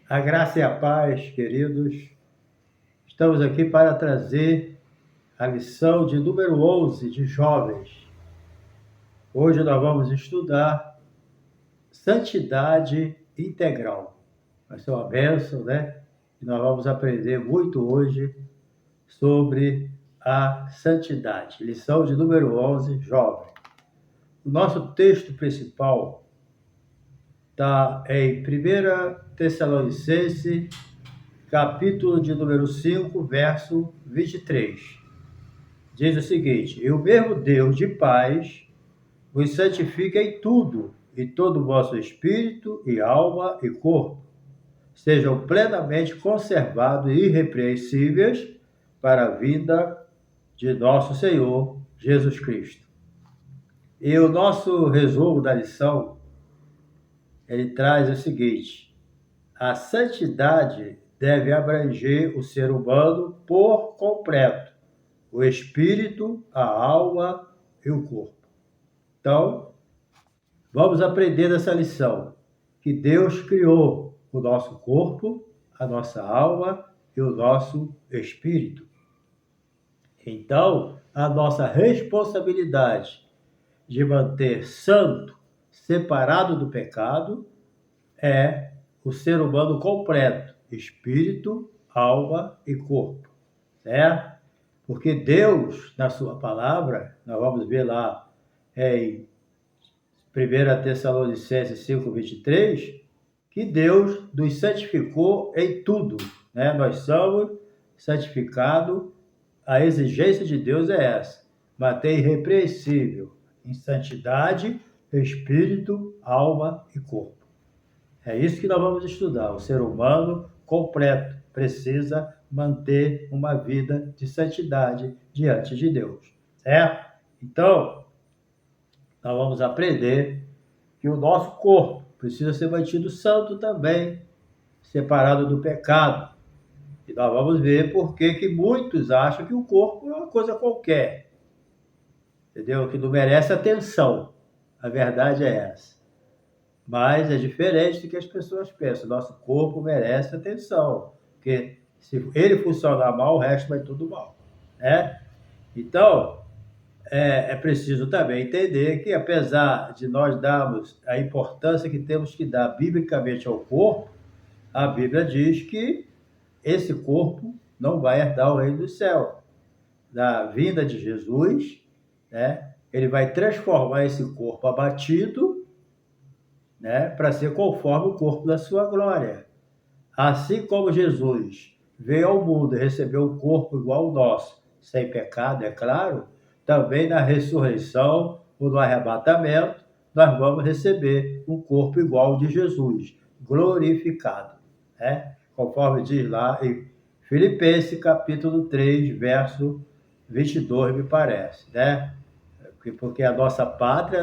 A graça e a paz, queridos. Estamos aqui para trazer a lição de número 11 de jovens. Hoje nós vamos estudar santidade integral. Vai ser uma bênção, né? E nós vamos aprender muito hoje sobre a santidade. Lição de número 11, jovem. O nosso texto principal está em 1 Tessalonicenses, capítulo de número 5, verso 23. Diz o seguinte: E o mesmo Deus de paz vos santifica em tudo, e todo o vosso espírito, e alma, e corpo, sejam plenamente conservados e irrepreensíveis para a vinda de nosso Senhor Jesus Cristo. E o nosso resumo da lição, ele traz o seguinte: a santidade deve abranger o ser humano por completo, o espírito, a alma e o corpo. Então, vamos aprender essa lição, que Deus criou o nosso corpo, a nossa alma e o nosso espírito. Então, a nossa responsabilidade de manter santo, separado do pecado, é o ser humano completo, espírito, alma e corpo, certo? Porque Deus, na sua palavra, nós vamos ver lá em 1 Tessalonicenses 5:23, que Deus nos santificou em tudo, né? Nós somos santificados, a exigência de Deus é essa: manter irrepreensível em santidade, espírito, alma e corpo. É isso que nós vamos estudar. O ser humano completo precisa manter uma vida de santidade diante de Deus, certo? Então, nós vamos aprender que o nosso corpo precisa ser mantido santo também, separado do pecado. E nós vamos ver por que muitos acham que o corpo é uma coisa qualquer, entendeu? Que não merece atenção. A verdade é essa. Mas é diferente do que as pessoas pensam. Nosso corpo merece atenção, porque se ele funcionar mal, o resto vai tudo mal, né? Então, é preciso também entender que, apesar de nós darmos a importância que temos que dar biblicamente ao corpo, a Bíblia diz que esse corpo não vai herdar o reino do céu. Na vinda de Jesus, né, ele vai transformar esse corpo abatido, né, para ser conforme o corpo da sua glória. Assim como Jesus veio ao mundo e recebeu um corpo igual ao nosso, sem pecado, é claro, também na ressurreição ou no arrebatamento, nós vamos receber um corpo igual ao de Jesus, glorificado, né? Conforme diz lá em Filipenses capítulo 3, verso 22, me parece, né? Porque a nossa pátria,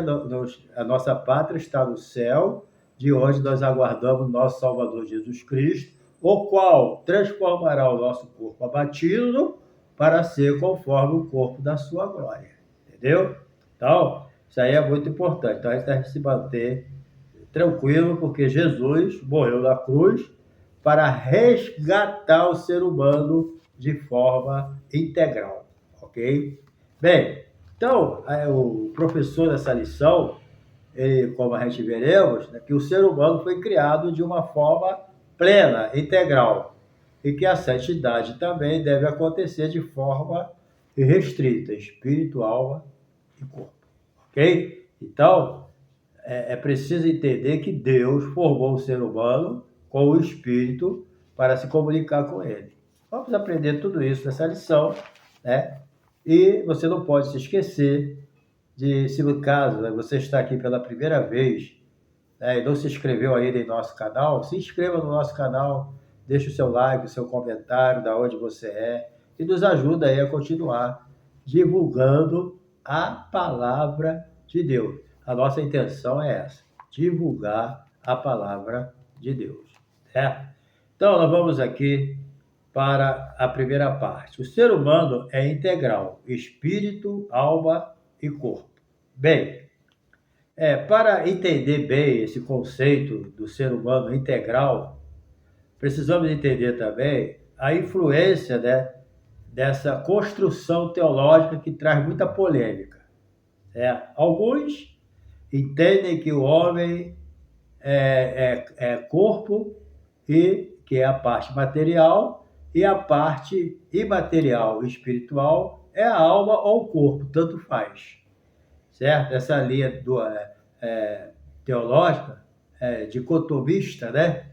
a nossa pátria está no céu, de onde nós aguardamos nosso Salvador Jesus Cristo, o qual transformará o nosso corpo abatido para ser conforme o corpo da sua glória. Entendeu? Então, isso aí é muito importante. Então, a gente deve se manter tranquilo, porque Jesus morreu na cruz para resgatar o ser humano de forma integral. Ok? Bem, então, o professor dessa lição, como a gente veremos, né, que o ser humano foi criado de uma forma plena, integral, e que a santidade também deve acontecer de forma restrita, espírito, alma e corpo. Ok? Então, é preciso entender que Deus formou o ser humano com o espírito para se comunicar com ele. Vamos aprender tudo isso nessa lição, né? E você não pode se esquecer de, se no caso, né, você está aqui pela primeira vez, né, e não se inscreveu ainda em nosso canal, se inscreva no nosso canal, deixe o seu like, o seu comentário, da onde você é, e nos ajuda aí a continuar divulgando a palavra de Deus. A nossa intenção é essa, divulgar a palavra de Deus, certo? Então, nós vamos aqui para a primeira parte. O ser humano é integral, espírito, alma e corpo. Bem, para entender bem esse conceito do ser humano integral, precisamos entender também a influência, né, dessa construção teológica que traz muita polêmica. Alguns entendem que o homem é corpo, e que é a parte material, e a parte imaterial, espiritual, é a alma ou o corpo, tanto faz. Certo? Essa linha teológica, dicotomista, né?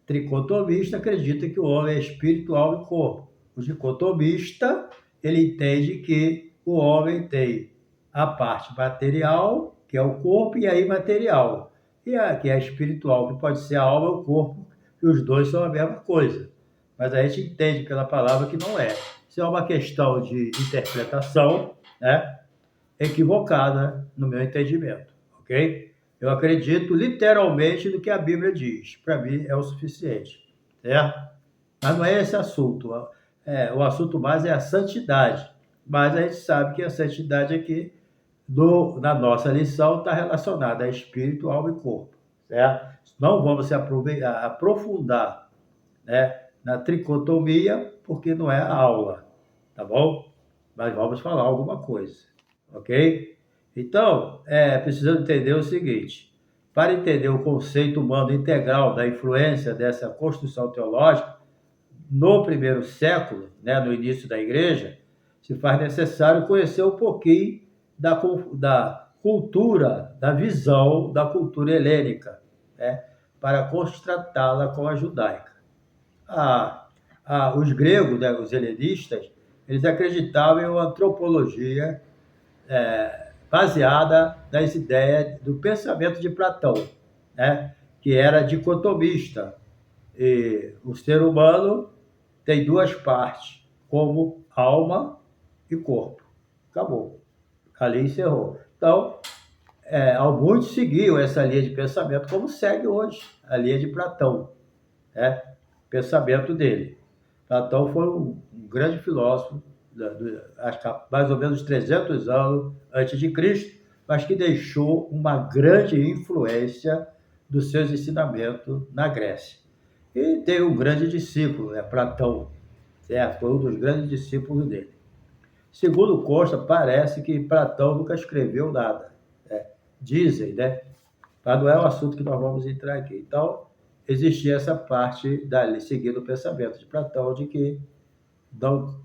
Tricotomista acredita que o homem é espiritual e corpo. O dicotomista, ele entende que o homem tem a parte material, que é o corpo, e a imaterial, que é a espiritual, que pode ser a alma ou o corpo, e os dois são a mesma coisa. Mas a gente entende pela palavra que não é. Isso é uma questão de interpretação, né? Equivocada no meu entendimento, ok? Eu acredito literalmente no que a Bíblia diz. Para mim é o suficiente, certo? Mas não é esse assunto. O assunto mais é a santidade. Mas a gente sabe que a santidade aqui, na nossa lição, está relacionada a espírito, alma e corpo, certo? Não vamos se aprofundar, né, na tricotomia, porque não é a aula, tá bom? Mas vamos falar alguma coisa, ok? Então, precisamos entender o seguinte: para entender o conceito humano integral da influência dessa construção teológica, no primeiro século, né, no início da igreja, se faz necessário conhecer um pouquinho da cultura, da visão da cultura helênica, né, para contrastá-la com a judaica. Os gregos, né, os helenistas, eles acreditavam em uma antropologia baseada nas ideias do pensamento de Platão, né, que era dicotomista. E o ser humano tem duas partes, como alma e corpo. Acabou. Ali encerrou. Então, alguns seguiam essa linha de pensamento, como segue hoje a linha de Platão, né? Pensamento dele. Platão foi um grande filósofo, acho que mais ou menos 300 anos antes de Cristo, mas que deixou uma grande influência dos seus ensinamentos na Grécia. E tem um grande discípulo, Platão, certo? Foi um dos grandes discípulos dele. Segundo consta, parece que Platão nunca escreveu nada, né? Dizem, né? Mas não é o assunto que nós vamos entrar aqui. Então, existia essa parte dali, seguindo o pensamento de Platão, de que não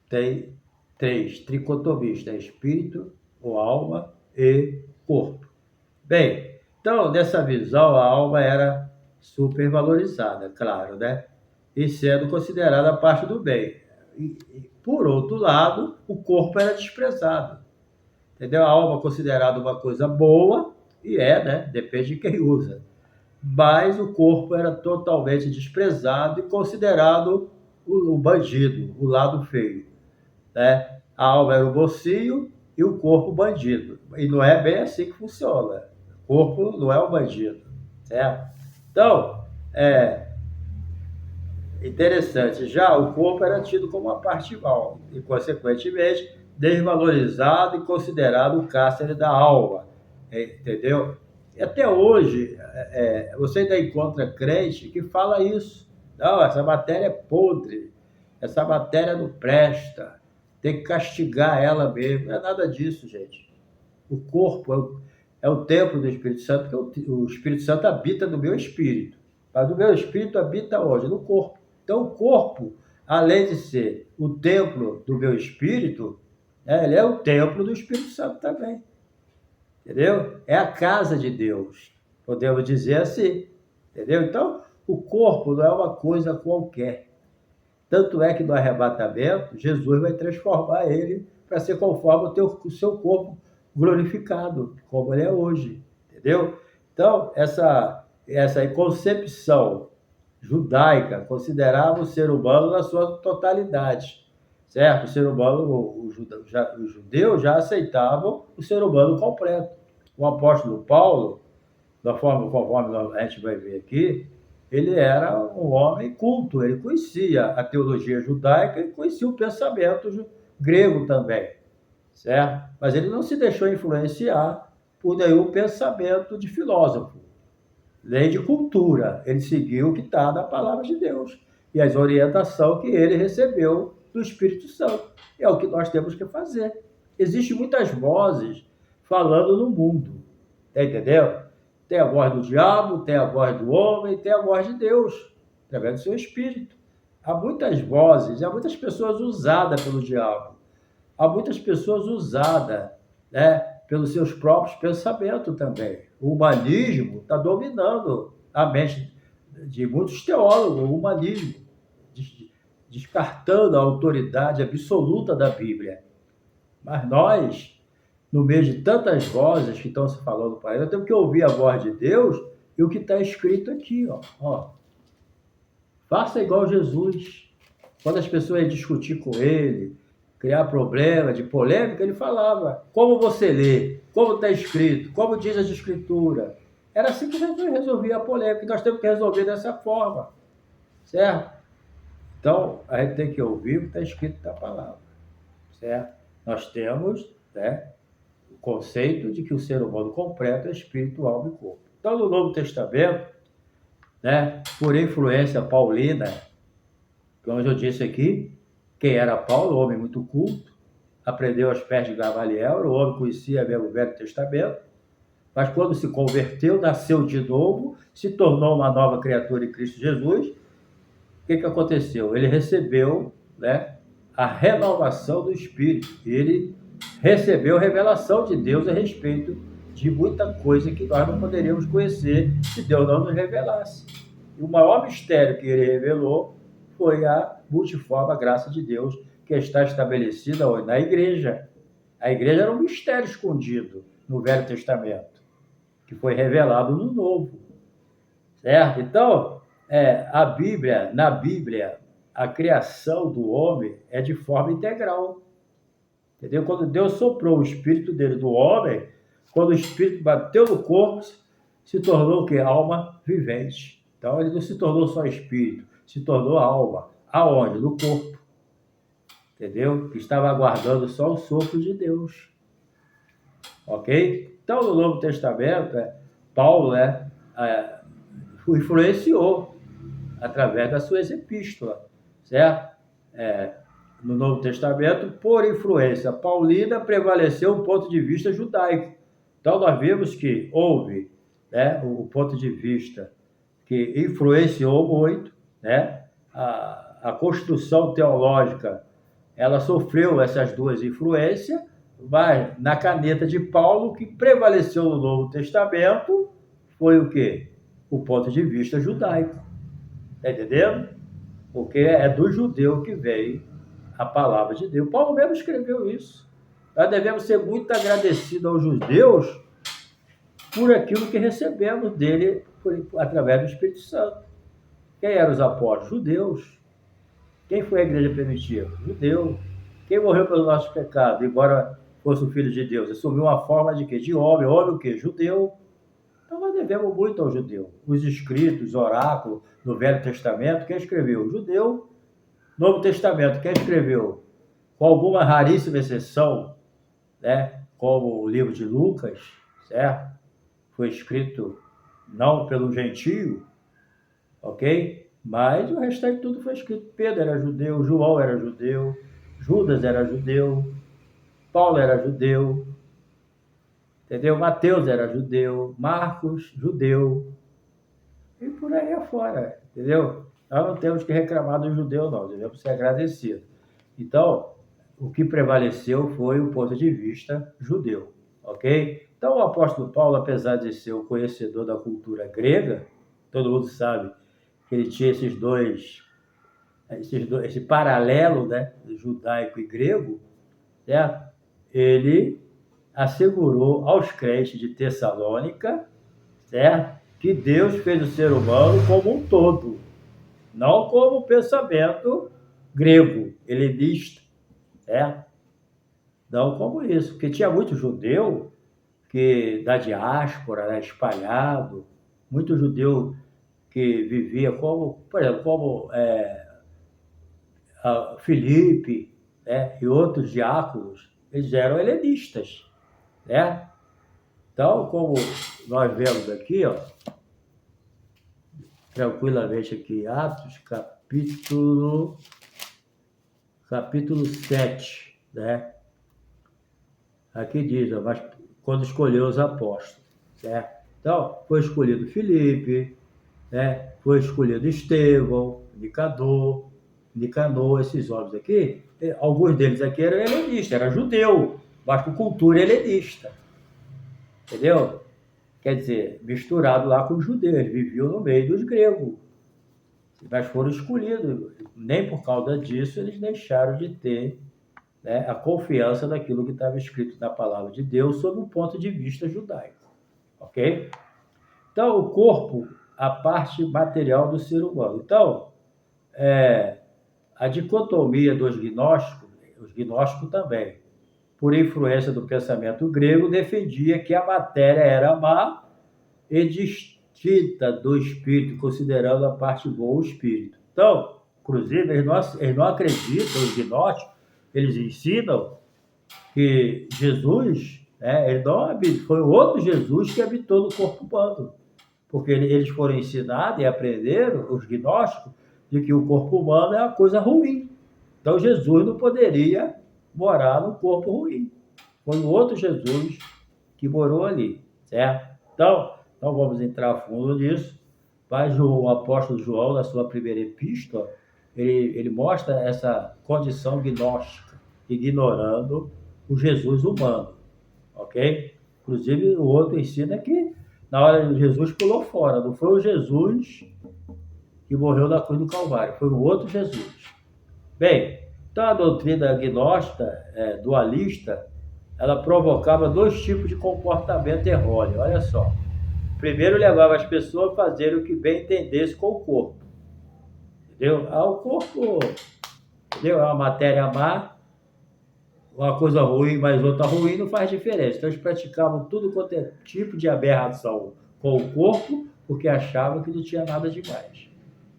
tem três tricotomistas, espírito, ou alma e corpo. Bem, então, nessa visão, a alma era supervalorizada, claro, né? E sendo considerada parte do bem. Por outro lado, o corpo era desprezado. Entendeu? A alma considerada uma coisa boa, e né? Depende de quem usa. Mas o corpo era totalmente desprezado e considerado o bandido, o lado feio, né? A alma era o mocinho e o corpo o bandido. E não é bem assim que funciona. O corpo não é o bandido, certo? Então, interessante. Já o corpo era tido como uma parte mal e, consequentemente, desvalorizado e considerado o cárcere da alma, entendeu? E até hoje, você ainda encontra crente que fala isso. Não, essa matéria é podre, essa matéria não presta, tem que castigar ela mesmo. Não é nada disso, gente. O corpo é o templo do Espírito Santo, porque o Espírito Santo habita no meu espírito. Mas o meu espírito habita onde? No corpo. Então, o corpo, além de ser o templo do meu espírito, ele é o templo do Espírito Santo também. Entendeu? É a casa de Deus, podemos dizer assim. Entendeu? Então, o corpo não é uma coisa qualquer. Tanto é que no arrebatamento, Jesus vai transformar ele para ser conforme o seu corpo glorificado, como ele é hoje. Entendeu? Então, essa concepção judaica considerava o ser humano na sua totalidade, certo? O ser humano, os judeus já aceitavam o ser humano completo. O apóstolo Paulo, da forma conforme a gente vai ver aqui, ele era um homem culto, ele conhecia a teologia judaica e conhecia o pensamento grego também, certo? Mas ele não se deixou influenciar por nenhum pensamento de filósofo. lei de cultura. Ele seguiu o que está na palavra de Deus e as orientações que ele recebeu do Espírito Santo. É o que nós temos que fazer. Existem muitas vozes falando no mundo, tá entendendo? Tem a voz do diabo, tem a voz do homem, tem a voz de Deus, através do seu Espírito. Há muitas vozes, há muitas pessoas usadas pelo diabo, há muitas pessoas usadas, né, pelos seus próprios pensamentos também. O humanismo está dominando a mente de muitos teólogos, o humanismo, descartando a autoridade absoluta da Bíblia. Mas nós, no meio de tantas vozes que estão se falando para ele, nós temos que ouvir a voz de Deus e o que está escrito aqui, ó. Faça igual Jesus. Quando as pessoas iam discutir com ele, criar problema, de polêmica, ele falava, como você lê, como está escrito, como diz as escrituras. Era assim que Jesus resolvia a polêmica, e nós temos que resolver dessa forma, certo? Então, a gente tem que ouvir o que está escrito na palavra, certo? Nós temos, né, o conceito de que o ser humano completo é espírito, alma e corpo. Então, no Novo Testamento, né, por influência paulina, como eu disse aqui, quem era Paulo, homem muito culto, aprendeu aos pés de Gamaliel, o homem conhecia mesmo o Velho Testamento, mas quando se converteu, nasceu de novo, se tornou uma nova criatura em Cristo Jesus, o que aconteceu? Ele recebeu, né, a renovação do Espírito, ele recebeu revelação de Deus a respeito de muita coisa que nós não poderíamos conhecer se Deus não nos revelasse. E o maior mistério que ele revelou foi a multiforme graça de Deus que está estabelecida hoje na igreja. A igreja era um mistério escondido no Velho Testamento, que foi revelado no Novo, certo? Então, na Bíblia, a criação do homem é de forma integral, entendeu? Quando Deus soprou o espírito dele do homem, quando o espírito bateu no corpo, se tornou o quê? Alma vivente. Então, ele não se tornou só espírito, se tornou alma. Aonde? No corpo. Entendeu? Que estava aguardando só o sopro de Deus. Ok? Então, no Novo Testamento, Paulo o influenciou através das suas epístolas, certo? No Novo Testamento, por influência paulina, prevaleceu o ponto de vista judaico. Então, nós vimos que houve, né, o ponto de vista que influenciou muito, né? A construção teológica, ela sofreu essas duas influências, mas na caneta de Paulo, o que prevaleceu no Novo Testamento foi o quê? O ponto de vista judaico. Está entendendo? Porque é do judeu que veio a palavra de Deus. Paulo mesmo escreveu isso. Nós devemos ser muito agradecidos aos judeus por aquilo que recebemos dele através do Espírito Santo. Quem eram os apóstolos? Judeus. Quem foi a igreja primitiva? Judeu. Quem morreu pelos nossos pecados, embora fosse o Filho de Deus, assumiu uma forma de quê? De homem. Homem o quê? Judeu. Então nós devemos muito ao judeu. Os escritos, oráculos no Velho Testamento, quem escreveu? O judeu. Novo Testamento, quem escreveu? Com alguma raríssima exceção, né? Como o livro de Lucas, certo? Foi escrito não pelo gentio, ok? Mas o restante tudo foi escrito. Pedro era judeu, João era judeu, Judas era judeu, Paulo era judeu, entendeu? Mateus era judeu, Marcos, judeu, e por aí afora, entendeu? Nós não temos que reclamar do judeu, não, devemos ser agradecidos. Então, o que prevaleceu foi o ponto de vista judeu, ok? Então, o apóstolo Paulo, apesar de ser o conhecedor da cultura grega, todo mundo sabe que ele tinha esse paralelo, né, judaico e grego, certo? Ele assegurou aos crentes de Tessalônica, certo? Que Deus fez o ser humano como um todo, não como pensamento grego, helenista, certo? Não como isso, porque tinha muito judeu que da diáspora, né, espalhado, muito judeu que vivia como, por exemplo, como Filipe, né, e outros diáconos, eles eram helenistas, né? Então, como nós vemos aqui, ó, tranquilamente aqui, Atos, capítulo 7, né? Aqui diz, ó, mas quando escolheu os apóstolos, certo? Então, foi escolhido Filipe, né? Foi escolhido Estevão, Nicanor, esses homens aqui, alguns deles aqui eram helenistas, era judeu, mas com cultura helenista, entendeu? Quer dizer, misturado lá com os judeus, eles viviam no meio dos gregos, mas foram escolhidos. Nem por causa disso eles deixaram de ter, né, a confiança daquilo que estava escrito na palavra de Deus sob o ponto de vista judaico, ok? Então, o corpo, a parte material do ser humano. Então, a dicotomia dos gnósticos, os gnósticos também, por influência do pensamento grego, defendia que a matéria era má e distinta do espírito, considerando a parte boa o espírito. Então, inclusive, eles não acreditam, os gnósticos, eles ensinam que Jesus, né, ele não habitou, foi outro Jesus que habitou no corpo humano, porque eles foram ensinados e aprenderam, os gnósticos, de que o corpo humano é uma coisa ruim. Então Jesus não poderia morar no corpo ruim. Foi o outro Jesus que morou ali, certo? Então, não vamos entrar fundo nisso, mas o apóstolo João, na sua primeira epístola, ele mostra essa condição gnóstica, ignorando o Jesus humano, ok? Inclusive, o outro ensina que na hora de Jesus pulou fora, não foi o Jesus que morreu na cruz do Calvário, foi o outro Jesus. Bem, então a doutrina gnóstica, dualista, ela provocava dois tipos de comportamento errôneo, olha só. Primeiro, levava as pessoas a fazerem o que bem entendesse com o corpo, entendeu? O corpo, entendeu? É uma matéria má, uma coisa ruim, mas outra ruim não faz diferença. Então eles praticavam tudo quanto é tipo de aberração com o corpo, porque achavam que não tinha nada demais.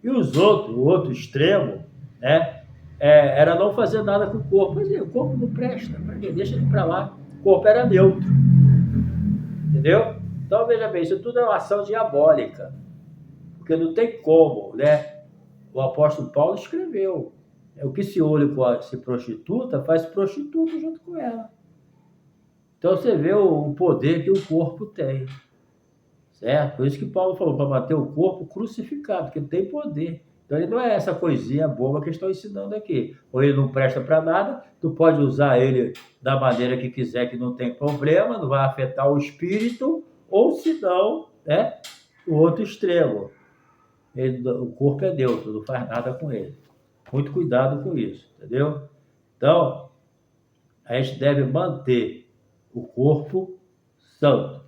E o outro extremo, né, era não fazer nada com o corpo. Mas o corpo não presta, deixa ele para lá. O corpo era neutro, entendeu? Então veja bem, isso tudo é uma ação diabólica, porque não tem como, né? O apóstolo Paulo escreveu, o que se olha se prostituta, faz prostituta junto com ela. Então você vê o poder que o corpo tem, certo? Por isso que Paulo falou, para manter o corpo crucificado, porque ele tem poder. Então ele não é essa coisinha boba que estão ensinando aqui. Ou ele não presta para nada, tu pode usar ele da maneira que quiser, que não tem problema, não vai afetar o espírito, ou se não, né, o outro extremo. O corpo é neutro, não faz nada com ele. Muito cuidado com isso, entendeu? Então, a gente deve manter o corpo santo.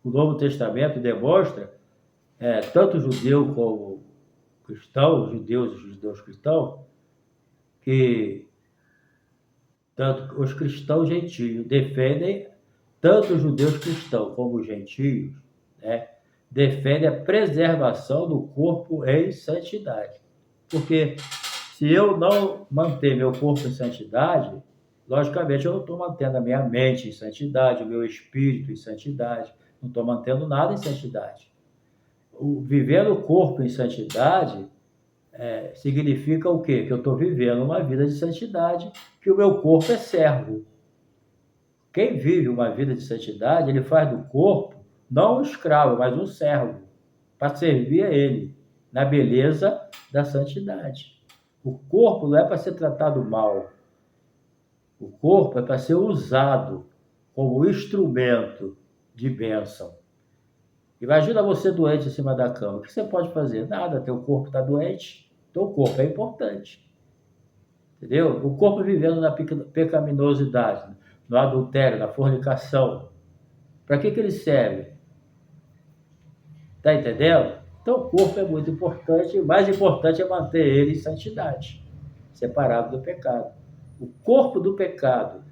O Novo Testamento demonstra, tanto judeu como cristão, judeus e judeus cristãos, que tanto os cristãos gentios defendem, tanto os judeus cristãos como os gentios, né, defendem a preservação do corpo em santidade. Porque se eu não manter meu corpo em santidade, logicamente eu não estou mantendo a minha mente em santidade, o meu espírito em santidade, não estou mantendo nada em santidade. Viver o corpo em santidade significa o quê? Que eu estou vivendo uma vida de santidade, que o meu corpo é servo. Quem vive uma vida de santidade, ele faz do corpo não um escravo, mas um servo, para servir a ele, na beleza da santidade. O corpo não é para ser tratado mal. O corpo é para ser usado como instrumento de bênção. Imagina você doente em cima da cama. O que você pode fazer? Nada, teu corpo está doente. Teu corpo é importante. Entendeu? O corpo vivendo na pecaminosidade, no adultério, na fornicação. Para que ele serve? Está entendendo? Então o corpo é muito importante. O mais importante é manter ele em santidade, separado do pecado. O corpo do pecado,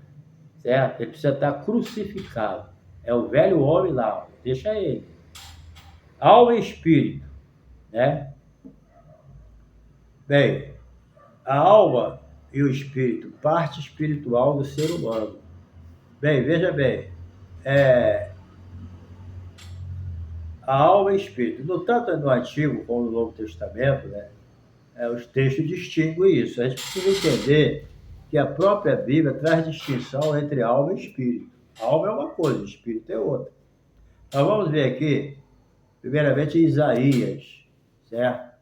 certo? Ele precisa estar crucificado. É o velho homem lá, deixa ele. Alma e espírito, né? Bem, a alma e o espírito, parte espiritual do ser humano. Bem, veja bem, a alma e espírito. No tanto no Antigo como no Novo Testamento, né, os textos distinguem isso. A gente precisa entender que a própria Bíblia traz distinção entre alma e espírito. A alma é uma coisa, o espírito é outra. Nós vamos ver aqui, primeiramente, Isaías, certo?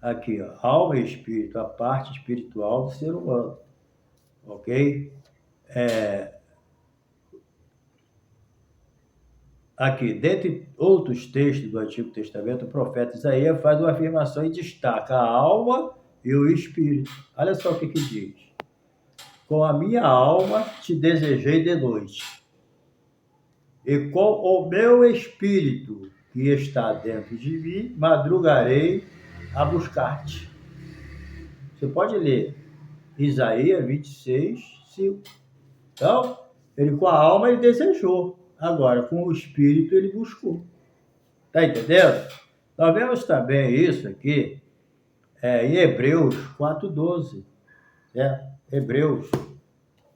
Aqui, ó, alma e espírito, a parte espiritual do ser humano, ok? Aqui, dentre outros textos do Antigo Testamento, o profeta Isaías faz uma afirmação e destaca a alma e o espírito. Olha só o que diz. Com a minha alma te desejei de noite, e com o meu espírito que está dentro de mim, madrugarei a buscar-te. Você pode ler Isaías 26, 5. Então, ele com a alma ele desejou, agora com o espírito ele buscou. Está entendendo? Nós vemos também isso aqui em Hebreus 4,12. Hebreus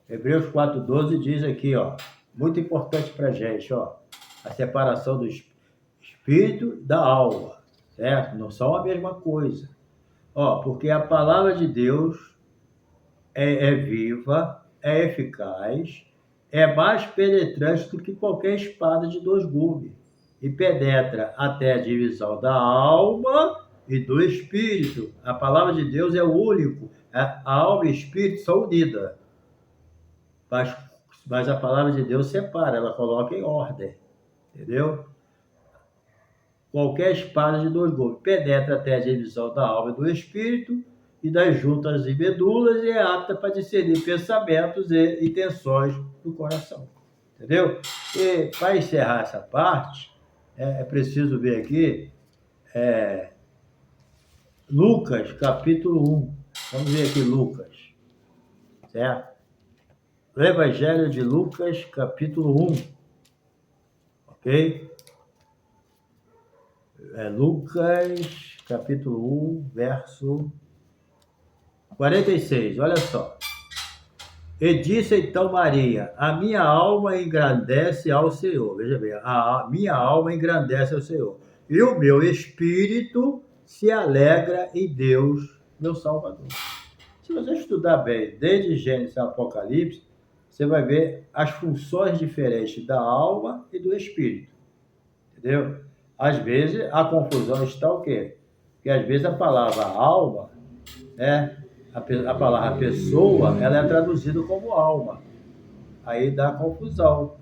4,12 diz aqui, ó, muito importante para a gente, ó, a separação do espírito da alma, certo? Não são a mesma coisa. Ó, porque a palavra de Deus é viva, é eficaz, é mais penetrante do que qualquer espada de 2 gumes e penetra até a divisão da alma e do espírito. A palavra de Deus é o único. A alma e o espírito são unidas. Mas a palavra de Deus separa, ela coloca em ordem. Entendeu? Qualquer espada de 2 gumes penetra até a divisão da alma e do espírito e das juntas e medulas e é apta para discernir pensamentos e intenções do coração. Entendeu? E para encerrar essa parte, é preciso ver aqui Lucas, capítulo 1. Vamos ver aqui Lucas. Certo? O Evangelho de Lucas, capítulo 1. Ok? Lucas, capítulo 1, verso 46. Olha só. E disse então Maria, a minha alma engrandece ao Senhor. Veja bem, a minha alma engrandece ao Senhor. E o meu espírito se alegra em Deus, meu Salvador. Se você estudar bem, desde Gênesis a Apocalipse, você vai ver as funções diferentes da alma e do espírito. Entendeu? Às vezes, a confusão está o quê? Porque às vezes a palavra alma, a palavra pessoa, ela é traduzida como alma. Aí dá confusão.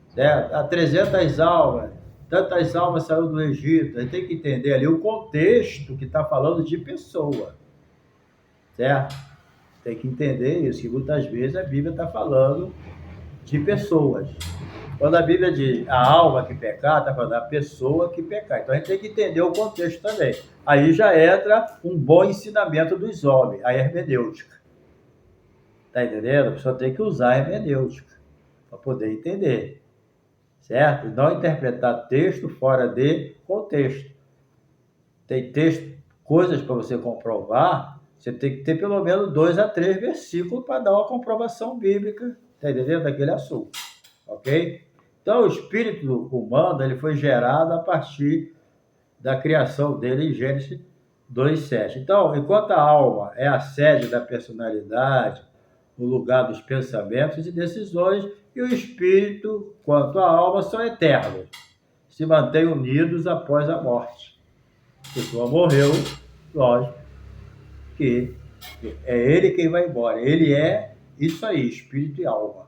Certo? Há 300 almas, tantas almas saíram do Egito. A gente tem que entender ali o contexto que está falando de pessoa. Certo? Tem que entender isso, que muitas vezes a Bíblia está falando de pessoas. Quando a Bíblia diz a alma que pecar, está falando a pessoa que pecar. Então a gente tem que entender o contexto também. Aí já entra um bom ensinamento dos homens, a hermenêutica. Está entendendo? A pessoa tem que usar a hermenêutica para poder entender. Certo? Não interpretar texto fora de contexto. Tem texto, coisas para você comprovar, você tem que ter pelo menos 2 a 3 versículos para dar uma comprovação bíblica, está entendendo? Daquele assunto. Ok? Então, o espírito humano ele foi gerado a partir da criação dele em Gênesis 2:7. Então, enquanto a alma é a sede da personalidade, o lugar dos pensamentos e decisões, e o espírito, quanto a alma, são eternos, se mantêm unidos após a morte. A pessoa morreu, lógico que é ele quem vai embora. Ele é isso aí, espírito e alma.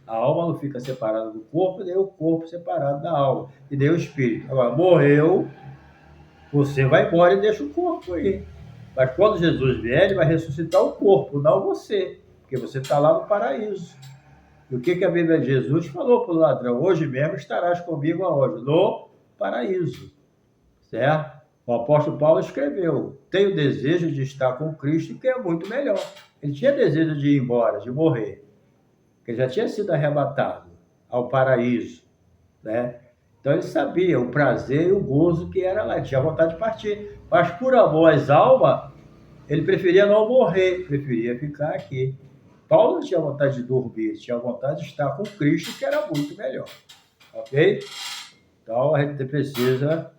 A alma não fica separada do corpo, nem o corpo separado da alma, e nem o espírito. Agora, morreu, você vai embora e deixa o corpo aí. Mas quando Jesus vier, ele vai ressuscitar o corpo, não você, porque você está lá no paraíso. E o que a Bíblia de Jesus falou para o ladrão? Hoje mesmo estarás comigo aonde? No paraíso. Certo? O apóstolo Paulo escreveu, tenho desejo de estar com Cristo, que é muito melhor. Ele tinha desejo de ir embora, de morrer. Ele já tinha sido arrebatado ao paraíso, né? Então ele sabia o prazer e o gozo que era lá, ele tinha vontade de partir. Mas por amor às almas, ele preferia não morrer, preferia ficar aqui. Paulo não tinha vontade de dormir, tinha vontade de estar com Cristo, que era muito melhor. Ok? Então, a gente precisa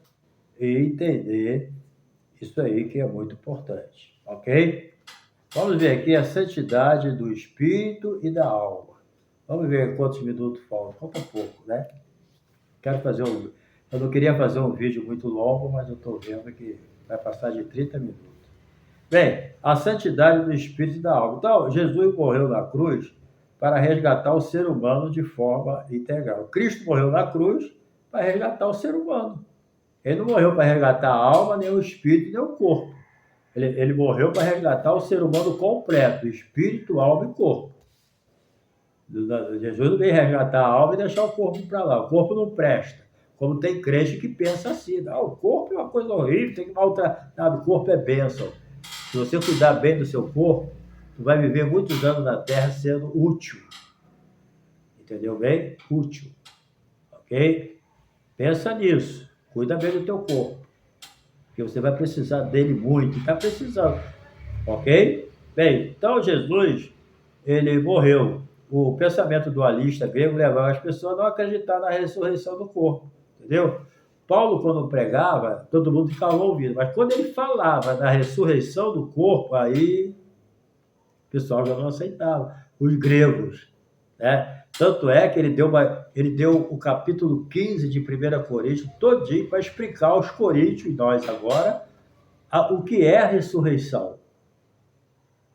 entender isso aí que é muito importante, ok? Vamos ver aqui a santidade do espírito e da alma. Vamos ver quantos minutos faltam. Falta pouco, né? Eu não queria fazer um vídeo muito longo, mas eu estou vendo que vai passar de 30 minutos. Bem, a santidade do espírito e da alma. Então, Jesus morreu na cruz para resgatar o ser humano de forma integral. Cristo morreu na cruz para resgatar o ser humano. Ele não morreu para resgatar a alma, nem o espírito, nem o corpo. Ele morreu para resgatar o ser humano completo, espírito, alma e corpo. Jesus não veio resgatar a alma e deixar o corpo para lá. O corpo não presta. Como tem crente que pensa assim, o corpo é uma coisa horrível, tem que maltratar. O corpo é bênção. Se você cuidar bem do seu corpo, tu vai viver muitos anos na Terra sendo útil. Entendeu bem? Útil. Ok? Pensa nisso. Cuida bem do teu corpo. Porque você vai precisar dele muito. Está precisando. Ok? Bem, então Jesus, ele morreu. O pensamento dualista grego levava as pessoas a não acreditar na ressurreição do corpo. Entendeu? Paulo, quando pregava, todo mundo ficava ouvindo. Mas quando ele falava da ressurreição do corpo, aí o pessoal já não aceitava. Os gregos, né? Tanto é que ele deu o capítulo 15 de 1 Coríntios todinho para explicar aos coríntios, nós agora, o que é a ressurreição.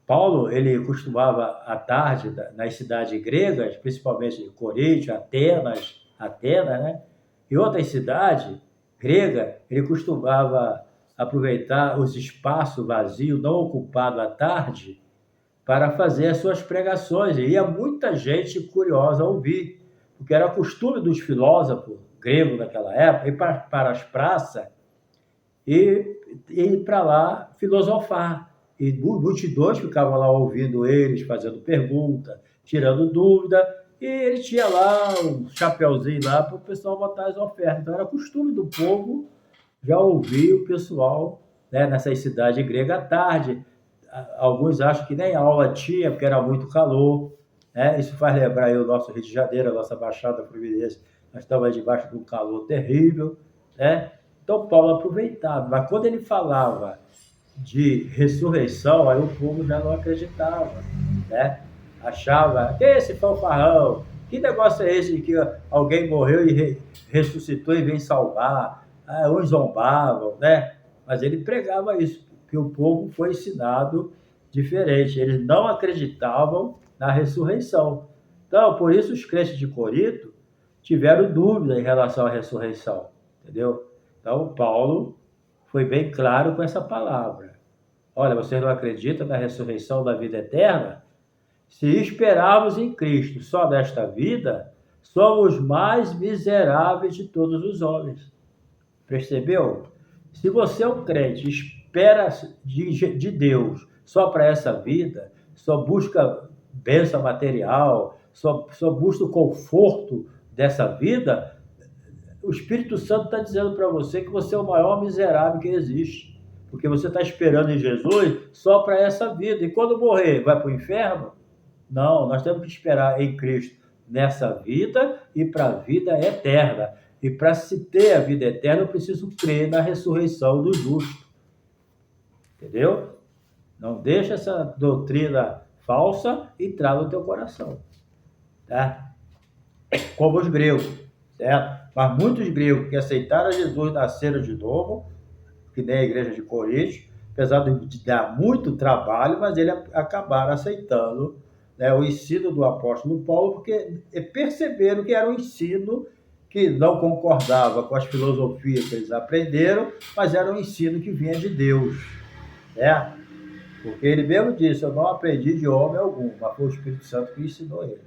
Paulo, ele costumava, à tarde, nas cidades gregas, principalmente Coríntio, Atenas, né? E outras cidades gregas, ele costumava aproveitar os espaços vazios, não ocupados à tarde, para fazer as suas pregações. E ia muita gente curiosa a ouvir, porque era costume dos filósofos gregos naquela época ir para as praças e ir para lá filosofar. E multidões ficavam lá ouvindo eles, fazendo pergunta, tirando dúvida, e ele tinha lá um chapeuzinho lá para o pessoal botar as ofertas. Então era costume do povo já ouvir o pessoal, né, nessas cidades gregas à tarde. Alguns acham que nem aula tinha, porque era muito calor. Né? Isso faz lembrar aí o nosso Rio de Janeiro, a nossa Baixada Fluminense. Nós estávamos debaixo de um calor terrível. Né? Então Paulo aproveitava, mas quando ele falava de ressurreição, aí o povo já não acreditava, né? Achava, que é esse fanfarrão? Que negócio é esse de que alguém morreu e ressuscitou e vem salvar? Uns zombavam, né? Mas ele pregava isso, que o povo foi ensinado diferente. Eles não acreditavam na ressurreição. Então, por isso os crentes de Corinto tiveram dúvida em relação à ressurreição, entendeu? Então, Paulo foi bem claro com essa palavra. Olha, vocês não acreditam na ressurreição da vida eterna? Se esperarmos em Cristo só nesta vida, somos mais miseráveis de todos os homens. Percebeu? Se você é um crente e espera de Deus só para essa vida, só busca bênção material, só busca o conforto dessa vida, o Espírito Santo está dizendo para você que você é o maior miserável que existe. Porque você está esperando em Jesus só para essa vida. E quando morrer, vai para o inferno? Não, nós temos que esperar em Cristo nessa vida e para a vida eterna. E para se ter a vida eterna, eu preciso crer na ressurreição do justo. Entendeu? Não deixa essa doutrina falsa entrar no teu coração. Tá? Como os gregos, certo? Mas muitos gregos que aceitaram Jesus nasceram de novo, que nem a igreja de Corinto, apesar de dar muito trabalho, mas eles acabaram aceitando, né, o ensino do apóstolo Paulo, porque perceberam que era um ensino que não concordava com as filosofias que eles aprenderam, mas era um ensino que vinha de Deus, né? Porque ele mesmo disse, eu não aprendi de homem algum, mas foi o Espírito Santo que ensinou ele.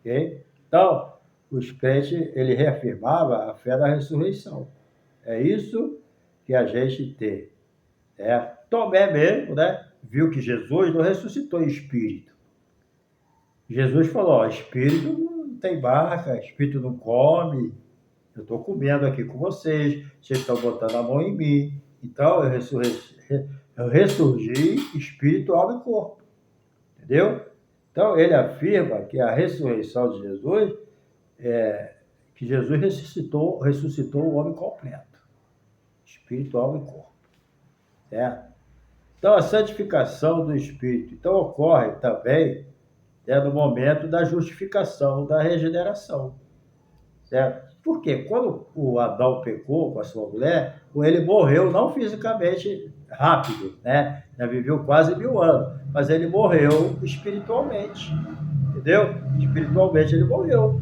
Okay? Então, os crentes, ele reafirmava a fé da ressurreição. É isso que a gente tem. Tomé mesmo, né, viu que Jesus não ressuscitou em espírito. Jesus falou, espírito não tem barca, espírito não come, eu estou comendo aqui com vocês estão botando a mão em mim. Então, eu ressurgi espírito, alma e corpo. Entendeu? Então, ele afirma que a ressurreição de Jesus que Jesus ressuscitou o homem completo, espírito, alma e corpo. Certo? Então, a santificação do espírito então, ocorre também no momento da justificação, da regeneração. Certo? Porque quando o Adão pecou com a sua mulher, ele morreu não fisicamente rápido, né? Já viveu quase 1000 anos, mas ele morreu espiritualmente, entendeu? Espiritualmente ele morreu.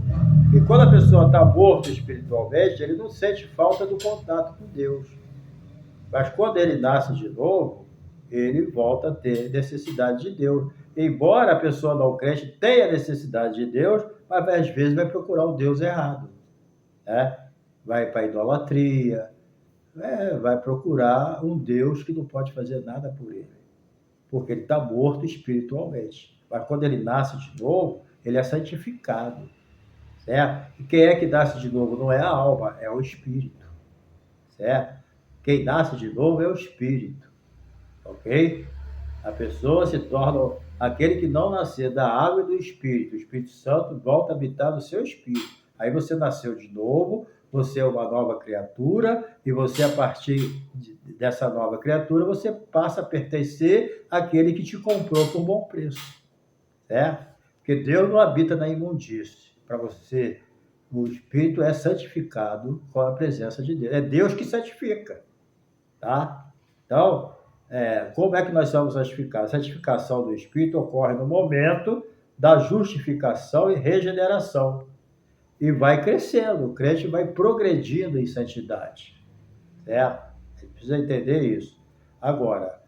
E quando a pessoa está morta espiritualmente, ele não sente falta do contato com Deus. Mas quando ele nasce de novo, ele volta a ter necessidade de Deus. Embora a pessoa não crente tenha necessidade de Deus, mas às vezes vai procurar o Deus errado. Né? Vai para a idolatria, vai procurar um Deus que não pode fazer nada por ele, porque ele está morto espiritualmente. Mas quando ele nasce de novo, ele é santificado. Certo? E quem é que nasce de novo? Não é a alma, é o espírito. Certo? Quem nasce de novo é o espírito. Ok? A pessoa se torna aquele que não nascer da água e do Espírito. O Espírito Santo volta a habitar no seu espírito. Aí você nasceu de novo, você é uma nova criatura, e você, a partir dessa nova criatura, você passa a pertencer àquele que te comprou por bom preço. Certo? Porque Deus não habita na imundície. Para você, o Espírito é santificado com a presença de Deus. É Deus que santifica. Tá? Então, como é que nós somos santificados? A santificação do Espírito ocorre no momento da justificação e regeneração. E vai crescendo, o crente vai progredindo em santidade. Certo? Você precisa entender isso. Agora,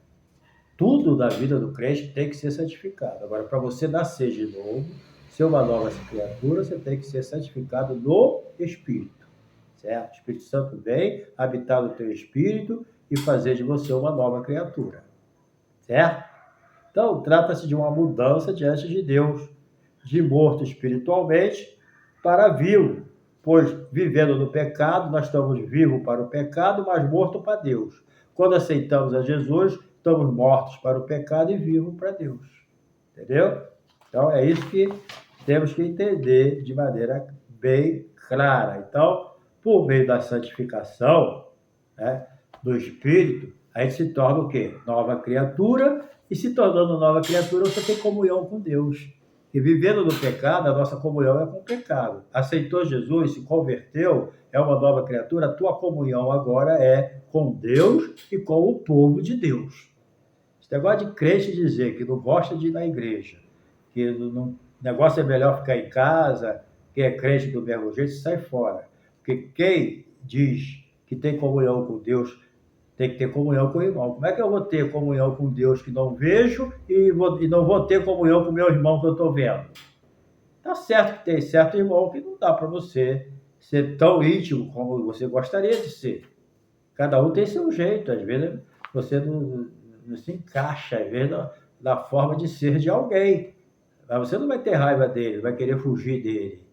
tudo da vida do crente tem que ser santificado. Agora, para você nascer de novo, ser uma nova criatura, você tem que ser santificado no Espírito. Certo? O Espírito Santo vem habitar no teu espírito e fazer de você uma nova criatura. Certo? Então, trata-se de uma mudança diante de Deus, de morto espiritualmente para vivo, pois vivendo no pecado, nós estamos vivos para o pecado, mas mortos para Deus. Quando aceitamos a Jesus, estamos mortos para o pecado e vivos para Deus. Entendeu? Então, é isso que temos que entender de maneira bem clara. Então, por meio da santificação, né, do Espírito, a gente se torna o quê? Nova criatura, e se tornando nova criatura, você tem comunhão com Deus. E vivendo no pecado, a nossa comunhão é com o pecado. Aceitou Jesus, se converteu, é uma nova criatura, a tua comunhão agora é com Deus e com o povo de Deus. Esse negócio de crente dizer que não gosta de ir na igreja, que o negócio é melhor ficar em casa, que é crente do mesmo jeito, sai fora. Porque quem diz que tem comunhão com Deus tem que ter comunhão com o irmão. Como é que eu vou ter comunhão com Deus que não vejo e não vou ter comunhão com o meu irmão que eu estou vendo? Tá certo que tem certo irmão que não dá para você ser tão íntimo como você gostaria de ser. Cada um tem seu jeito. Às vezes você não se encaixa, às vezes, na forma de ser de alguém. Mas você não vai ter raiva dele, vai querer fugir dele.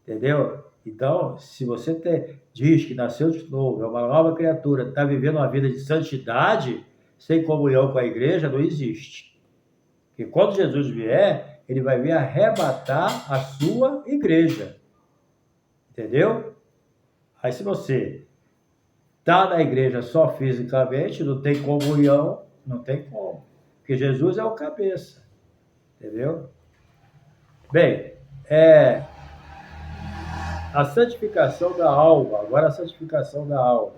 Entendeu? Então, se você diz que nasceu de novo, é uma nova criatura, está vivendo uma vida de santidade, sem comunhão com a igreja, não existe. Porque quando Jesus vier, ele vai vir arrebatar a sua igreja. Entendeu? Aí se você está na igreja só fisicamente, não tem comunhão, não tem como. Porque Jesus é o cabeça. Entendeu? Bem, a santificação da alma, agora a santificação da alma.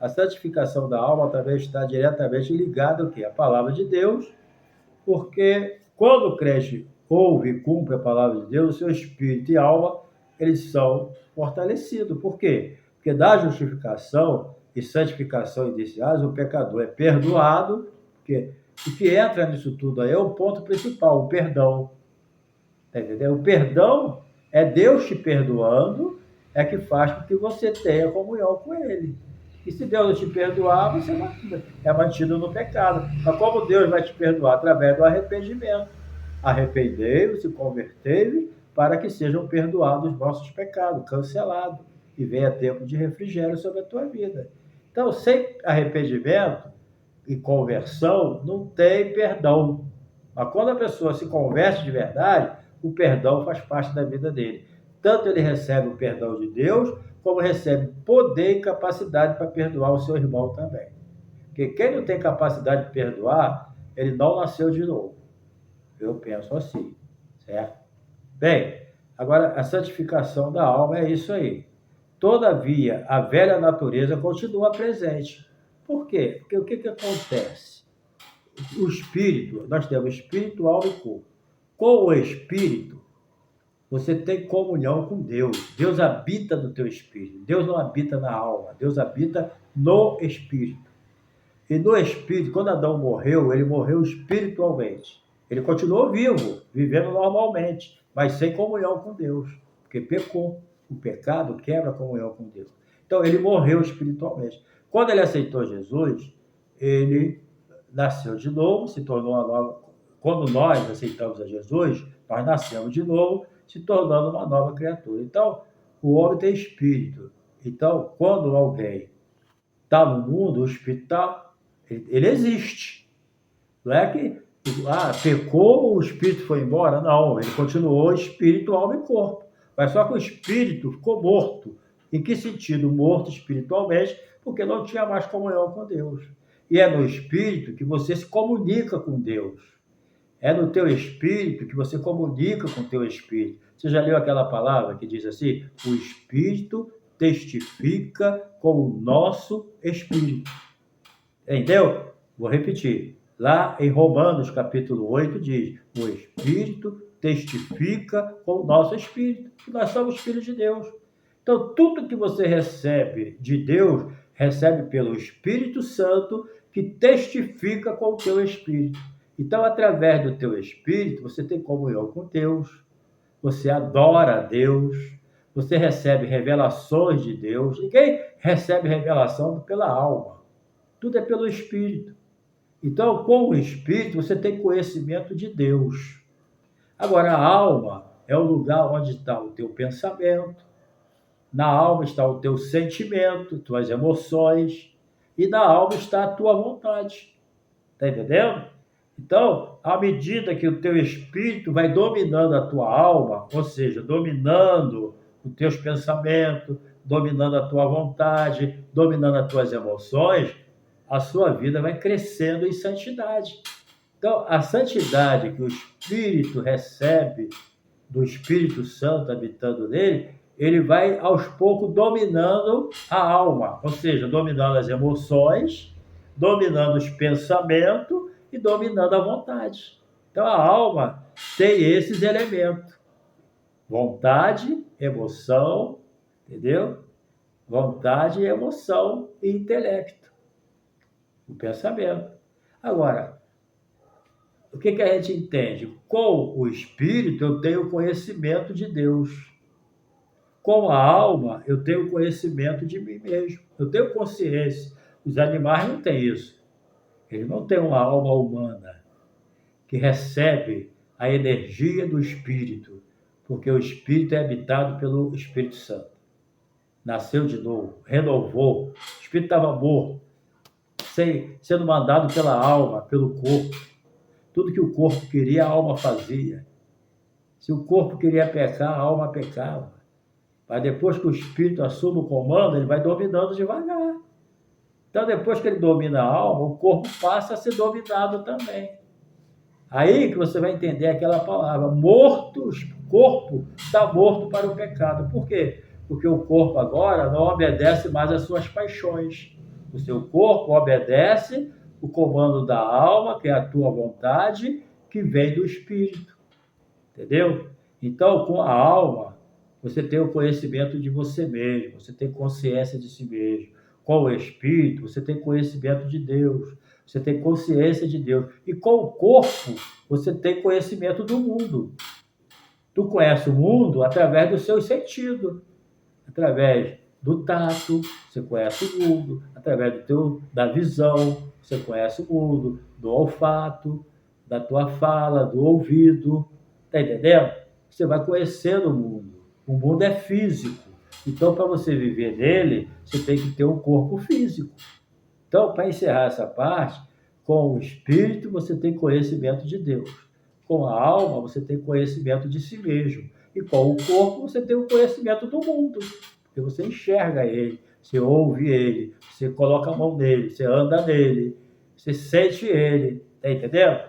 A santificação da alma também está diretamente ligada ao quê? À palavra de Deus, porque quando o crente ouve e cumpre a palavra de Deus, o seu espírito e alma, eles são fortalecidos. Por quê? Porque da justificação e santificação iniciais, o pecador é perdoado, porque o que entra nisso tudo aí é o ponto principal, o perdão. Tá entendendo? O perdão é Deus te perdoando, é que faz com que você tenha comunhão com Ele. E se Deus não te perdoar, você é mantido no pecado. Mas como Deus vai te perdoar? Através do arrependimento. Arrependei-vos e convertei-vos para que sejam perdoados os vossos pecados, cancelados, e venha tempo de refrigério sobre a tua vida. Então, sem arrependimento e conversão, não tem perdão. Mas quando a pessoa se converte de verdade, o perdão faz parte da vida dele. tanto ele recebe o perdão de Deus, como recebe poder e capacidade para perdoar o seu irmão também. Porque quem não tem capacidade de perdoar, ele não nasceu de novo. Eu penso assim, certo? Bem, agora a santificação da alma é isso aí. Todavia, a velha natureza continua presente. Por quê? Porque o que acontece? O espírito, nós temos espírito, alma e corpo. Com o espírito, você tem comunhão com Deus. Deus habita no teu espírito. Deus não habita na alma. Deus habita no espírito. E no espírito, quando Adão morreu, ele morreu espiritualmente. Ele continuou vivo, vivendo normalmente, mas sem comunhão com Deus, porque pecou. O pecado quebra a comunhão com Deus. Então, ele morreu espiritualmente. Quando ele aceitou Jesus, ele nasceu de novo, se tornou uma nova. Quando nós aceitamos a Jesus, nós nascemos de novo, se tornando uma nova criatura. Então, o homem tem espírito. Então, quando alguém está no mundo, o espírito ele existe. Não é que pecou, o espírito foi embora. Não, ele continuou espírito, alma e corpo. Mas só que o espírito ficou morto. Em que sentido? Morto espiritualmente, porque não tinha mais comunhão com Deus. E é no espírito que você se comunica com Deus. É no teu espírito que você comunica com o teu espírito. Você já leu aquela palavra que diz assim? O espírito testifica com o nosso espírito. Entendeu? Vou repetir. Lá em Romanos, capítulo 8, diz: o Espírito testifica com o nosso espírito, que nós somos filhos de Deus. Então, tudo que você recebe de Deus, recebe pelo Espírito Santo, que testifica com o teu espírito. Então, através do teu espírito, você tem comunhão com Deus, você adora a Deus, você recebe revelações de Deus. Ninguém recebe revelação pela alma. Tudo é pelo Espírito. Então, com o Espírito, você tem conhecimento de Deus. Agora, a alma é o lugar onde está o teu pensamento. Na alma está o teu sentimento, tuas emoções. E na alma está a tua vontade. Está entendendo? Então, à medida que o teu espírito vai dominando a tua alma, ou seja, dominando os teus pensamentos, dominando a tua vontade, dominando as tuas emoções, a sua vida vai crescendo em santidade. Então, a santidade que o Espírito recebe do Espírito Santo habitando nele, ele vai aos poucos dominando a alma, ou seja, dominando as emoções, dominando os pensamentos e dominando a vontade. Então, a alma tem esses elementos: vontade, emoção, entendeu? Vontade, emoção e intelecto. O pensamento. Agora, o que a gente entende? Com o espírito eu tenho conhecimento de Deus. Com a alma eu tenho conhecimento de mim mesmo. Eu tenho consciência. Os animais não têm isso. Eles não têm uma alma humana que recebe a energia do espírito, porque o espírito é habitado pelo Espírito Santo. Nasceu de novo, renovou. O espírito estava morto, sendo mandado pela alma, pelo corpo. Tudo que o corpo queria, a alma fazia. Se o corpo queria pecar, a alma pecava. Mas depois que o espírito assume o comando, ele vai dominando devagar. Então, depois que ele domina a alma, o corpo passa a ser dominado também. Aí que você vai entender aquela palavra: morto, o corpo está morto para o pecado. Por quê? Porque o corpo agora não obedece mais às suas paixões. O seu corpo obedece o comando da alma, que é a tua vontade, que vem do espírito. Entendeu? Então, com a alma, você tem o conhecimento de você mesmo, você tem consciência de si mesmo. Com o espírito, você tem conhecimento de Deus, você tem consciência de Deus. E com o corpo, você tem conhecimento do mundo. Tu conhece o mundo através dos seus sentidos, através do tato, você conhece o mundo, através da visão, você conhece o mundo, do olfato, da tua fala, do ouvido. Está entendendo? Você vai conhecendo o mundo. O mundo é físico. Então, para você viver nele, você tem que ter um corpo físico. Então, para encerrar essa parte, com o espírito você tem conhecimento de Deus. Com a alma você tem conhecimento de si mesmo. E com o corpo você tem o conhecimento do mundo, porque você enxerga ele, você ouve ele, você coloca a mão nele, você anda nele, você sente ele, tá entendendo?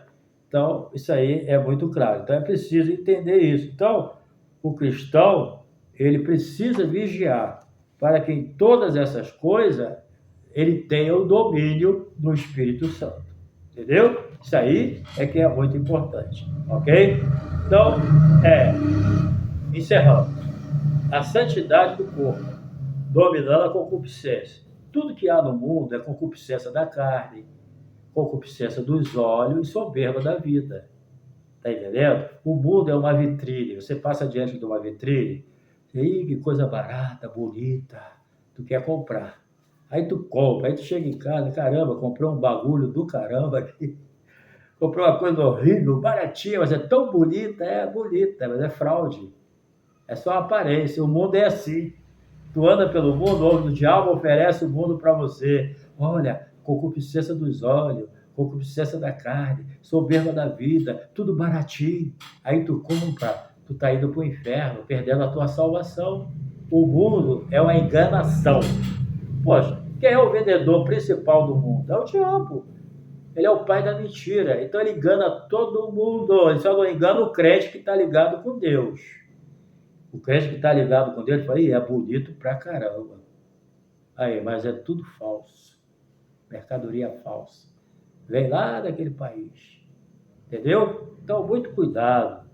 Então, isso aí é muito claro. Então, é preciso entender isso. Então, o cristão, ele precisa vigiar para que em todas essas coisas ele tenha o domínio do Espírito Santo. Entendeu? Isso aí é que é muito importante. Ok? Então, encerrando. A santidade do corpo, dominando a concupiscência. Tudo que há no mundo é concupiscência da carne, concupiscência dos olhos e soberba da vida. Tá entendendo? O mundo é uma vitrine. Você passa diante de uma vitrine, e que coisa barata, bonita, tu quer comprar. Aí tu compra, aí tu chega em casa, caramba, comprou um bagulho do caramba aqui. Comprou uma coisa horrível, baratinha, mas é tão bonita, mas é fraude. É só aparência. O mundo é assim. Tu anda pelo mundo, o diabo oferece o mundo para você. Olha, concupiscência dos olhos, concupiscência da carne, soberba da vida, tudo baratinho. Aí tu compra, tu tá indo para o inferno, perdendo a tua salvação. O mundo é uma enganação. Poxa, quem é o vendedor principal do mundo? É o diabo. Ele é o pai da mentira. Então ele engana todo mundo. Ele só não engana o crente que está ligado com Deus. O crente que está ligado com Deus, fala, é bonito pra caramba. Aí, mas é tudo falso. Mercadoria falsa. Vem lá daquele país. Entendeu? Então, muito cuidado.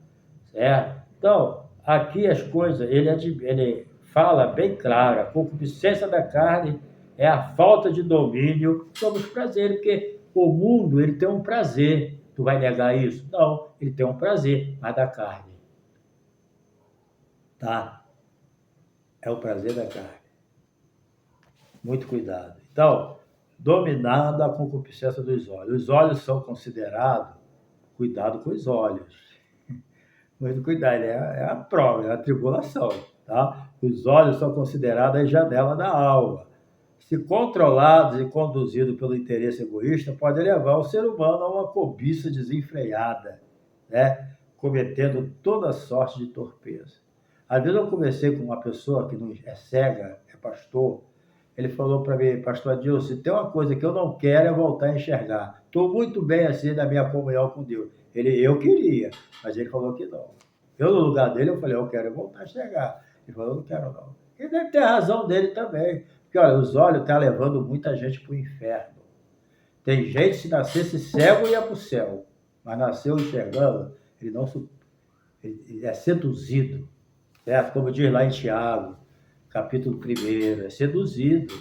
Certo? Então, aqui as coisas, ele fala bem claro, a concupiscência da carne é a falta de domínio sobre os prazeres, porque o mundo, ele tem um prazer. Tu vai negar isso? Não, ele tem um prazer, mas da carne. Tá? É o prazer da carne. Muito cuidado. Então, dominando a concupiscência dos olhos. Os olhos são considerados, cuidado com os olhos. Muito cuidado, é a prova, é a tribulação, tá? Os olhos são considerados a janela da alma. Se controlados e conduzidos pelo interesse egoísta, pode levar o ser humano a uma cobiça desenfreada, né? Cometendo toda sorte de torpeza. Às vezes eu conversei com uma pessoa que não é cega, é pastor, ele falou para mim, pastor Adilson, se tem uma coisa que eu não quero é voltar a enxergar. Estou muito bem assim na minha comunhão com Deus. Eu queria, mas ele falou que não. Eu, no lugar dele, eu falei, eu quero voltar a enxergar. Ele falou, eu não quero não. Ele deve ter a razão dele também. Porque, olha, os olhos estão levando muita gente para o inferno. Tem gente, se nascesse cego, ia para o céu. Mas nasceu enxergando, ele não ele é seduzido. Certo? Como diz lá em Tiago, capítulo 1, é seduzido,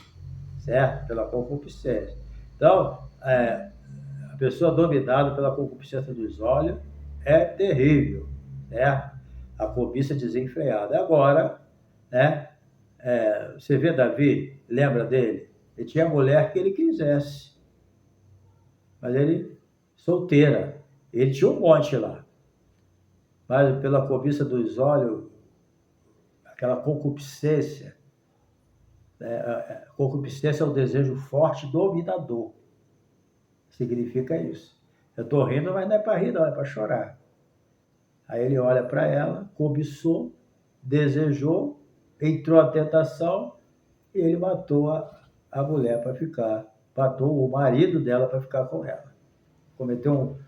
certo? Pela concupiscência. Então, a pessoa dominada pela concupiscência dos olhos é terrível, certo? A cobiça desenfreada. Agora, né? Você vê Davi, lembra dele? Ele tinha a mulher que ele quisesse, mas ele, solteira, ele tinha um monte lá. Mas pela cobiça dos olhos, aquela concupiscência, né? Concupiscência é um desejo forte, dominador. Significa isso. Eu estou rindo, mas não é para rir, não, é para chorar. Aí ele olha para ela, cobiçou, desejou, entrou a tentação e ele matou a mulher para ficar, matou o marido dela para ficar com ela. Cometeu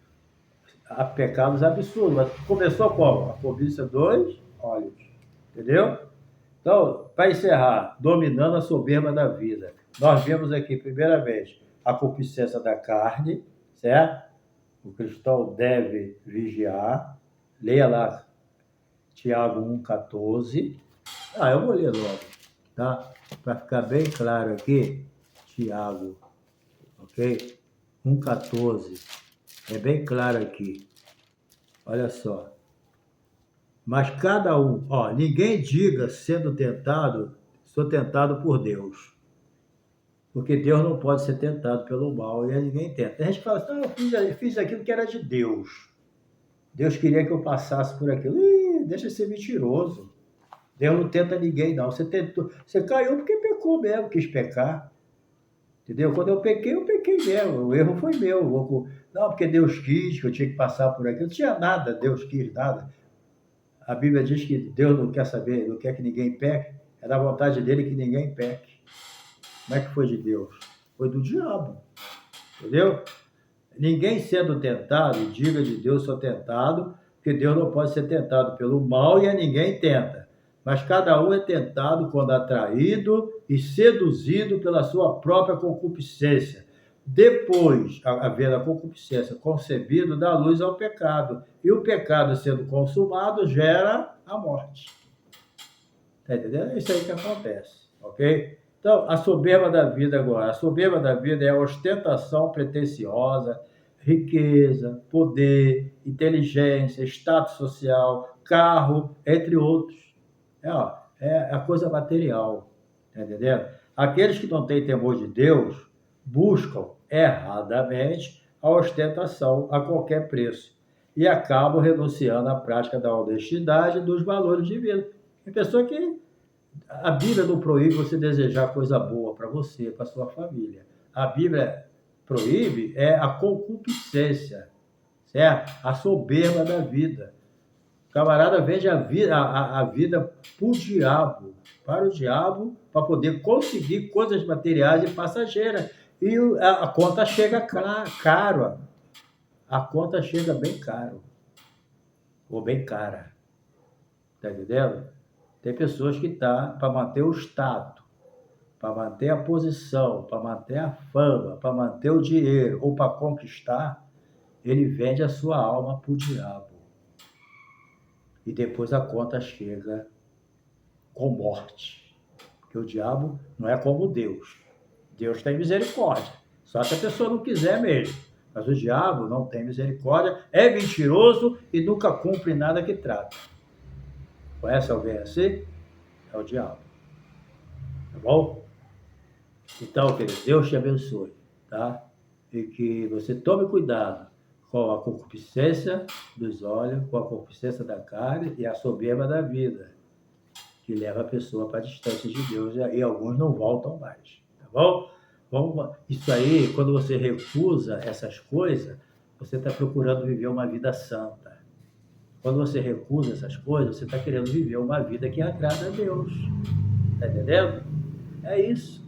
pecados absurdos, mas começou como? A cobiça dos olhos, entendeu? Então, para encerrar, dominando a soberba da vida, nós vemos aqui, primeiramente, a concupiscência da carne, certo? O cristão deve vigiar. Leia lá, Tiago 1,14. Eu vou ler logo, tá? Para ficar bem claro aqui, Tiago, ok? 1,14. É bem claro aqui. Olha só. Mas cada um, ninguém diga sendo tentado, sou tentado por Deus. Porque Deus não pode ser tentado pelo mal e ninguém tenta. A gente fala assim, eu fiz aquilo que era de Deus. Deus queria que eu passasse por aquilo. Deixa de ser mentiroso. Deus não tenta ninguém, não. Você tentou, você caiu porque pecou mesmo, quis pecar. Entendeu? Quando eu pequei mesmo. O erro foi meu. Não, porque Deus quis que eu tinha que passar por aquilo. Não tinha nada, Deus quis nada. A Bíblia diz que Deus não quer saber, não quer que ninguém peque. É da vontade dele que ninguém peque. Como é que foi de Deus? Foi do diabo. Entendeu? Ninguém sendo tentado, diga de Deus, sou tentado, porque Deus não pode ser tentado pelo mal e a ninguém tenta. Mas cada um é tentado quando atraído e seduzido pela sua própria concupiscência. Depois, haver a concupiscência concebido, dá luz ao pecado. E o pecado sendo consumado gera a morte. Está entendendo? É isso aí que acontece, ok? Então, a soberba da vida agora. A soberba da vida é a ostentação pretensiosa, riqueza, poder, inteligência, status social, carro, entre outros. É a coisa material, tá entendendo? Aqueles que não têm temor de Deus buscam erradamente a ostentação a qualquer preço e acabam renunciando à prática da honestidade e dos valores de vida. Tem pessoa que a Bíblia não proíbe você desejar coisa boa para você, para sua família. A Bíblia proíbe a concupiscência, certo? A soberba da vida. O camarada vende a vida para o diabo, para poder conseguir coisas materiais e passageiras. E a conta chega caro. A conta chega bem caro. Ou bem cara. Tá entendendo? Tem pessoas que estão para manter o status, para manter a posição, para manter a fama, para manter o dinheiro ou para conquistar, ele vende a sua alma para o diabo. E depois a conta chega com morte. Porque o diabo não é como Deus. Deus tem misericórdia. Só se a pessoa não quiser mesmo. Mas o diabo não tem misericórdia, é mentiroso e nunca cumpre nada que trata. Conhece alguém assim? É o diabo. Tá bom? Então, querido, Deus te abençoe, tá? E que você tome cuidado com a concupiscência dos olhos, com a concupiscência da carne e a soberba da vida, que leva a pessoa para a distância de Deus e alguns não voltam mais, tá bom? Isso aí, quando você recusa essas coisas, você está procurando viver uma vida santa. Quando você recusa essas coisas, você está querendo viver uma vida que agrada a Deus. Está entendendo? É isso.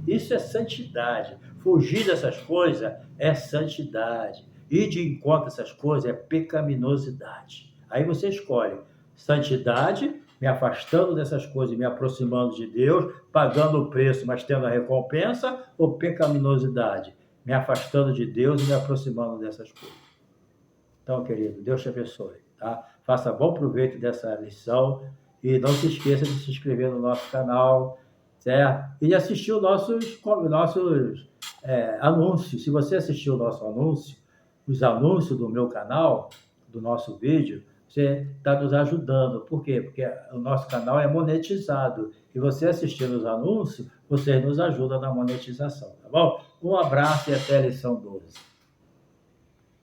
Isso é santidade. Fugir dessas coisas é santidade. Ir de encontro a essas coisas é pecaminosidade. Aí você escolhe santidade, me afastando dessas coisas e me aproximando de Deus, pagando o preço, mas tendo a recompensa, ou pecaminosidade, me afastando de Deus e me aproximando dessas coisas. Então, querido, Deus te abençoe, tá? Faça bom proveito dessa lição e não se esqueça de se inscrever no nosso canal, certo? E de assistir os nossos anúncios. Se você assistiu o nosso anúncio, os anúncios do meu canal, do nosso vídeo, você está nos ajudando. Por quê? Porque o nosso canal é monetizado. E você assistindo os anúncios, você nos ajuda na monetização, tá bom? Um abraço e até a lição 12.